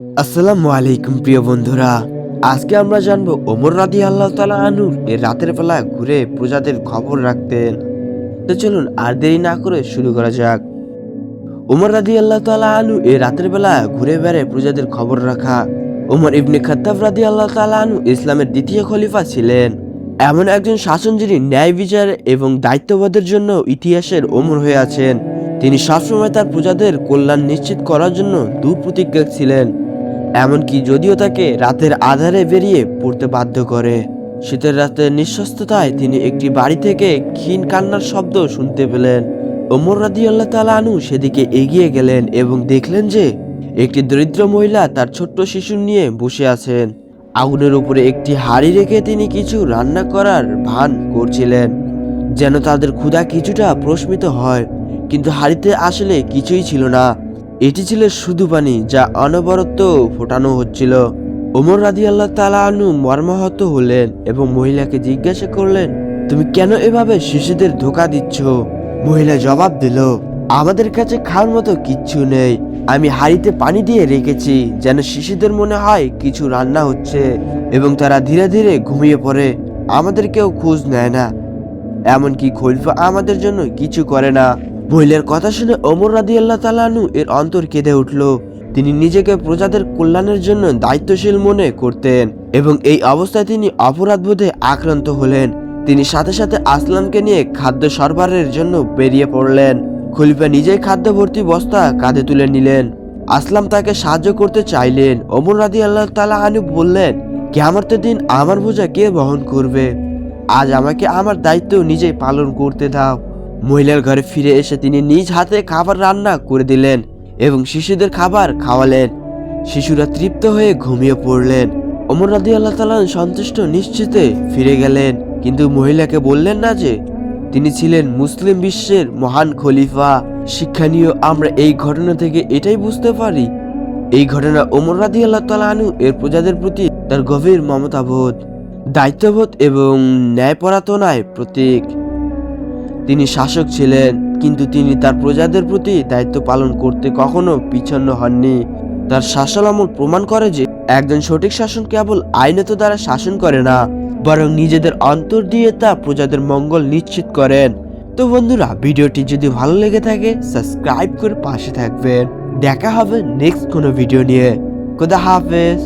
আসসালামু আলাইকুম প্রিয় বন্ধুরা, আজকে আমরা জানবো ওমর রাদিয়াল্লাহু তাআলা আনহু এর রাতের বেলা ঘুরে প্রজাদের খবর রাখতেন। তো চলুন আর দেরি না করে শুরু করা যাক। ওমর রাদিয়াল্লাহু তাআলা আনহু এর রাতের বেলা ঘুরে বেড়ে প্রজাদের খবর রাখা। ওমর ইবনে খাত্তাব রাদিয়াল্লাহু তাআলা আনহু ইসলামের দ্বিতীয় খলিফা ছিলেন। এমন একজন শাসন যিনি ন্যায় বিচার এবং দায়িত্ববোধের জন্য ইতিহাসের অমর হয়ে আছেন। তিনি সবসময় তার প্রজাদের কল্যাণ নিশ্চিত করার জন্য দৃঢ়প্রতিজ্ঞ ছিলেন, এমনকি যদিও তাকে রাতের আঁধারে বেরিয়ে পড়তে বাধ্য করে। শীতের রাতের নিঃশ্বস্ততায় তিনি একটি বাড়ি থেকে ক্ষীণ কান্নার শব্দ শুনতে পেলেন। ওমর রাদিয়াল্লাহু তাআলা আনহু সেদিকে এগিয়ে গেলেন এবং দেখলেন যে একটি দরিদ্র মহিলা তার ছোট্ট শিশু নিয়ে বসে আছেন। আগুনের উপরে একটি হাঁড়ি রেখে তিনি কিছু রান্না করার ভান করছিলেন, যেন তাদের ক্ষুধা কিছুটা প্রশমিত হয়। কিন্তু হাঁড়িতে আসলে কিছুই ছিল না, এটি ছিল শুধু পানি যা অনবরত ফোটানো হচ্ছিল। ওমর রাদিয়াল্লাহু তাআলা আনহু মর্মাহত হলেন এবং মহিলাকে জিজ্ঞাসা করলেন, তুমি কেন এভাবে শিশুদের ধোঁকা দিচ্ছ? মহিলা জবাব দিল, আমাদের কাছে খাওয়ার মতো কিচ্ছু নেই। আমি হাঁড়িতে পানি দিয়ে রেখেছি যেন শিশুদের মনে হয় কিছু রান্না হচ্ছে এবং তারা ধীরে ধীরে ঘুমিয়ে পড়ে। আমাদের কেউ খোঁজ নেয় না, এমনকি খলিফা আমাদের জন্য কিছু করে না। মহিলার কথা শুনে ওমর রাদিয়াল্লাহু তাআলা আনহু এর অন্তর কেঁদে উঠল। তিনি নিজেকে প্রজাদের কল্যাণের জন্য দায়িত্বশীল মনে করতেন এবং এই অবস্থায় তিনি অপরাধবোধে আক্রান্ত হলেন। তিনি সাথে সাথে আসলামকে নিয়ে খাদ্য সরবরাহের জন্য বেরিয়ে পড়লেন। খলিফা নিজেই খাদ্য ভর্তি বস্তা কাঁধে তুলে নিলেন। আসলাম তাকে সাহায্য করতে চাইলেন। ওমর রাদিয়াল্লাহু তাআলা আনহু বললেন, কিয়ামতের দিন আমার বোঝা কে বহন করবে? আজ আমাকে আমার দায়িত্ব নিজেই পালন করতে দাও। মহিলার ঘরে ফিরে এসে তিনি নিজ হাতে খাবার রান্না করে দিলেন এবং শিশুদের খাবার খাওয়ালেন। শিশুরা তৃপ্ত হয়ে ঘুমিয়ে পড়লেন। ওমর রাদিয়াল্লাহু তাআলা সন্তুষ্ট নিশ্চিতে ফিরে গেলেন, কিন্তু মহিলাকে বললেন না যে তিনি ছিলেন মুসলিম বিশ্বের মহান খলিফা। শিক্ষণীয় আমরা এই ঘটনা থেকে এটাই বুঝতে পারি, এই ঘটনা ওমর রাদিয়াল্লাহু তাআলা আনহু এর প্রজাদের প্রতি তার গভীর মমতাবোধ, দায়িত্ববোধ এবং ন্যায়পরায়ণতার প্রতীক। তিনি শাসক ছিলেন, কিন্তু তিনি তার প্রজাদের প্রতি দায়িত্ব পালন করতে কখনো পিছন্ন হননি। তার শাসনামল প্রমাণ করে যে একজন সঠিক শাসন কেবল আইনত দ্বারা শাসন করে না, বরং নিজেদের অন্তর দিয়ে তা প্রজাদের মঙ্গল নিশ্চিত করেন। তো বন্ধুরা, ভিডিওটি যদি ভালো লেগে থাকে সাবস্ক্রাইব করে পাশে থাকবেন। দেখা হবে নেক্সট কোনো ভিডিও নিয়ে। খোদা হাফেজ।